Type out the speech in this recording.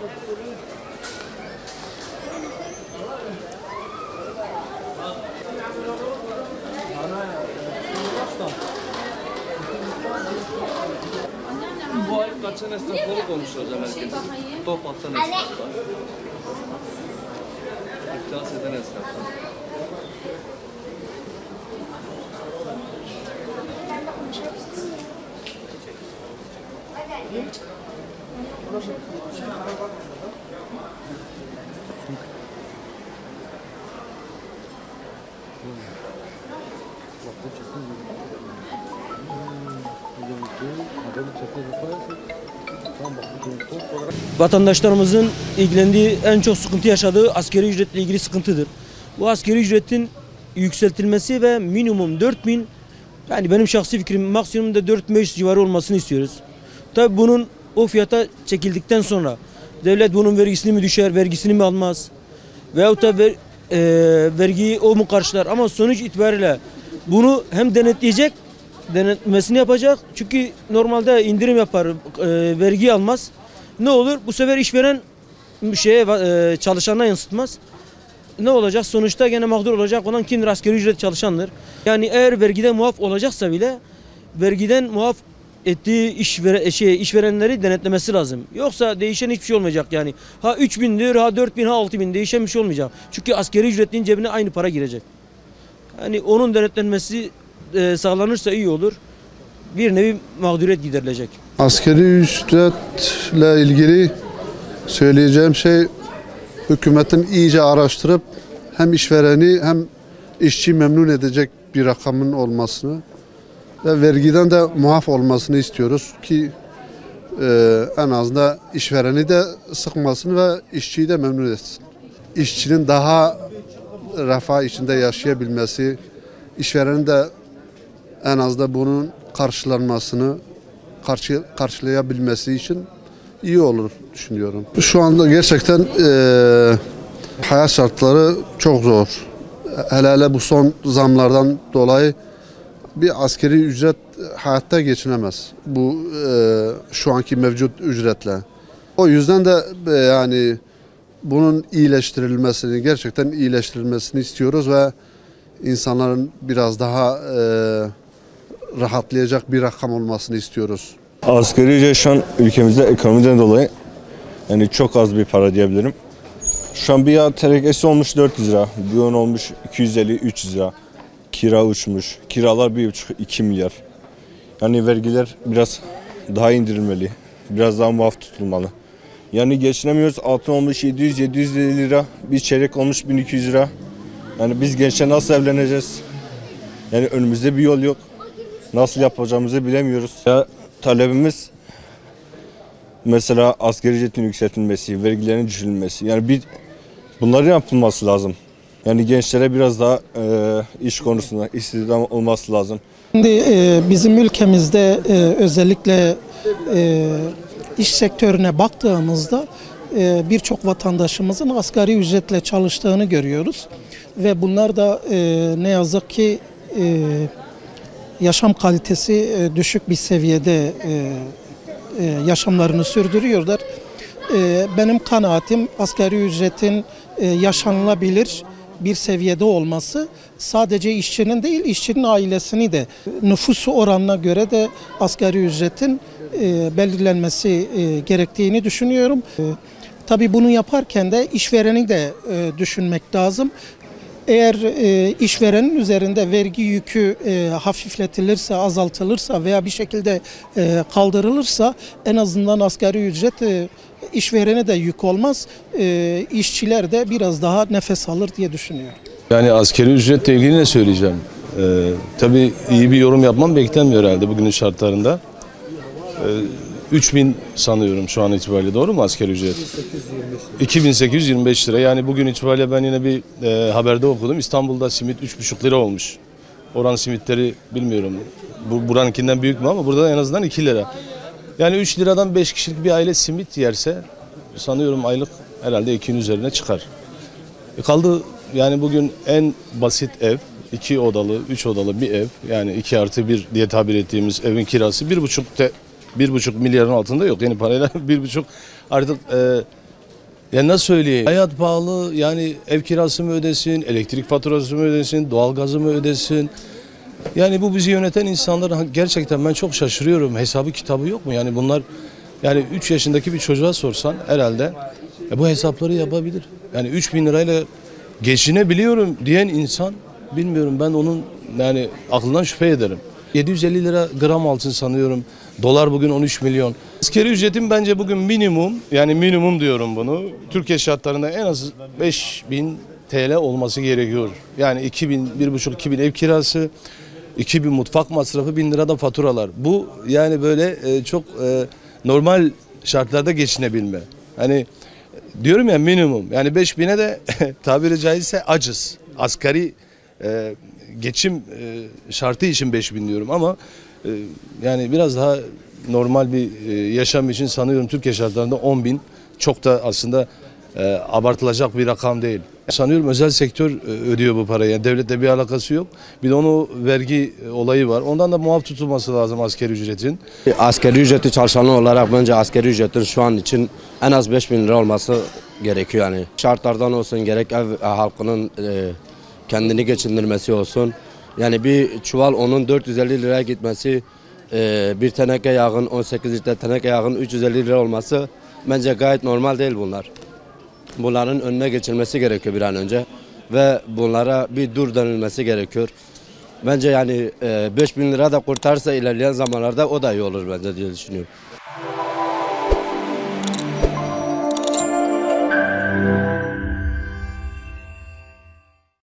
Bu ay kaçan esnafları konuşacağız herkes. Top atan esnaflar. İflas eden esnaflar. Vatandaşlarımızın ilgilendiği, en çok sıkıntı yaşadığı asgari ücretle ilgili sıkıntıdır. Bu asgari ücretin yükseltilmesi ve minimum 4.000, yani benim şahsi fikrim maksimum da 4.500 civarı olmasını istiyoruz. Tabii bunun o fiyata çekildikten sonra devlet bunun vergisini mi düşer, vergisini mi almaz? Veyahut da vergiyi o mu karşılar? Ama sonuç itibariyle bunu hem denetleyecek, denetlemesini yapacak. Çünkü normalde indirim yapar, vergi almaz. Ne olur? Bu sefer işveren çalışanına yansıtmaz. Ne olacak? Sonuçta gene mağdur olacak olan kimdir? Asgari ücret çalışandır. Yani eğer vergiden muaf olacaksa bile vergiden muaf ettiği işverenleri denetlemesi lazım. Yoksa değişen hiçbir şey olmayacak yani. Ha 3.000'dir, ha 4.000, ha 6.000 değişen bir şey olmayacak. Çünkü asgari ücretin cebine aynı para girecek. Yani onun denetlenmesi sağlanırsa iyi olur. Bir nevi mağduriyet giderilecek. Asgari ücretle ilgili söyleyeceğim şey, hükümetin iyice araştırıp hem işvereni hem işçiyi memnun edecek bir rakamın olmasını ve vergiden de muaf olmasını istiyoruz ki en azından işvereni de sıkmasın ve işçiyi de memnun etsin. İşçinin daha refah içinde yaşayabilmesi, işverenin de en azından bunun karşılanmasını karşılayabilmesi için iyi olur düşünüyorum. Şu anda gerçekten hayat şartları çok zor. Hele bu son zamlardan dolayı bir asgari ücret hayatta geçinemez. Bu şu anki mevcut ücretle. O yüzden de yani bunun iyileştirilmesini, gerçekten iyileştirilmesini istiyoruz ve insanların biraz daha rahatlayacak bir rakam olmasını istiyoruz. Asgari ücret şu an ülkemizde ekonomiden dolayı yani çok az bir para diyebilirim. Şu an bir yağ tenekesi olmuş 400 lira, bir un olmuş 250-300 lira. Kira uçmuş, kiralar 1,5-2 milyar. Yani vergiler biraz daha indirilmeli, biraz daha muaf tutulmalı. Yani geçinemiyoruz, altın olmuş 700-750 lira, bir çeyrek olmuş 1200 lira. Yani biz gençler nasıl evleneceğiz? Yani önümüzde bir yol yok. Nasıl yapacağımızı bilemiyoruz. Ya talebimiz mesela asgari ücretin yükseltilmesi, vergilerin düşürülmesi. Yani bunların yapılması lazım. Yani gençlere biraz daha iş konusunda istihdam olması lazım. Şimdi bizim ülkemizde özellikle iş sektörüne baktığımızda birçok vatandaşımızın asgari ücretle çalıştığını görüyoruz. Ve bunlar da ne yazık ki yaşam kalitesi düşük bir seviyede yaşamlarını sürdürüyorlar. Benim kanaatim asgari ücretin yaşanılabilir bir seviyede olması, sadece işçinin değil, işçinin ailesini de nüfus oranına göre de asgari ücretin belirlenmesi gerektiğini düşünüyorum. Tabii bunu yaparken de işvereni de düşünmek lazım. Eğer işverenin üzerinde vergi yükü hafifletilirse, azaltılırsa veya bir şekilde kaldırılırsa en azından asgari ücret işverene de yük olmaz, işçiler de biraz daha nefes alır diye düşünüyorum. Yani asgari ücretle ilgili ne söyleyeceğim? Tabii iyi bir yorum yapmam beklenmiyor herhalde bugünün şartlarında. 3.000 sanıyorum şu an itibariyle, doğru mu asgari ücret? 2.825 lira. Yani bugün itibariyle ben yine bir haberde okudum. İstanbul'da simit 3,5 lira olmuş. Oranın simitleri bilmiyorum. Buranınkinden büyük mü ama burada en azından 2 lira. Yani 3 liradan 5 kişilik bir aile simit yerse sanıyorum aylık herhalde 2'nin üzerine çıkar. Kaldı yani bugün en basit ev, 2 odalı, 3 odalı bir ev, yani 2+1 diye tabir ettiğimiz evin kirası 1,5 milyarın altında yok. Yani parayla 1,5 artık Yani nasıl söyleyeyim? Hayat pahalı, yani ev kirası mı ödesin, elektrik faturası mı ödesin, doğalgazı mı ödesin? Yani bu bizi yöneten insanlar gerçekten ben çok şaşırıyorum. Hesabı kitabı yok mu? Yani bunlar, yani 3 yaşındaki bir çocuğa sorsan herhalde bu hesapları yapabilir. Yani 3.000 lirayla geçinebiliyorum diyen insan, bilmiyorum, ben onun yani aklından şüphe ederim. 750 lira gram altın sanıyorum. Dolar bugün 13 milyon. Asgari ücretin bence bugün minimum, yani minimum diyorum bunu, Türkiye şartlarında en az 5.000 TL olması gerekiyor. Yani 2.000, 1.5-2.000 ev kirası, 2.000 mutfak masrafı, 1.000 lira da faturalar. Bu yani böyle çok normal şartlarda geçinebilme. Hani diyorum ya minimum, yani 5.000'e de tabiri caizse acız. Asgari geçim şartı için 5.000 diyorum ama yani biraz daha normal bir yaşam için sanıyorum Türkiye şartlarında 10.000 çok da aslında abartılacak bir rakam değil. Sanıyorum özel sektör ödüyor bu parayı. Yani devletle bir alakası yok. Bir de onun vergi olayı var. Ondan da muaf tutulması lazım asgari ücretin. Asgari ücreti çalışanı olarak bence asgari ücretin şu an için en az 5.000 lira olması gerekiyor yani. Şartlardan olsun, gerek ev halkının kendini geçindirmesi olsun. Yani bir çuval onun 450 liraya gitmesi, bir teneke yağın, 18 litre teneke yağın 350 lira olması bence gayet normal değil bunlar. Bunların önüne geçilmesi gerekiyor bir an önce ve bunlara bir dur denilmesi gerekiyor. Bence yani 5.000 lira da kurtarsa ilerleyen zamanlarda o da iyi olur bence diye düşünüyorum.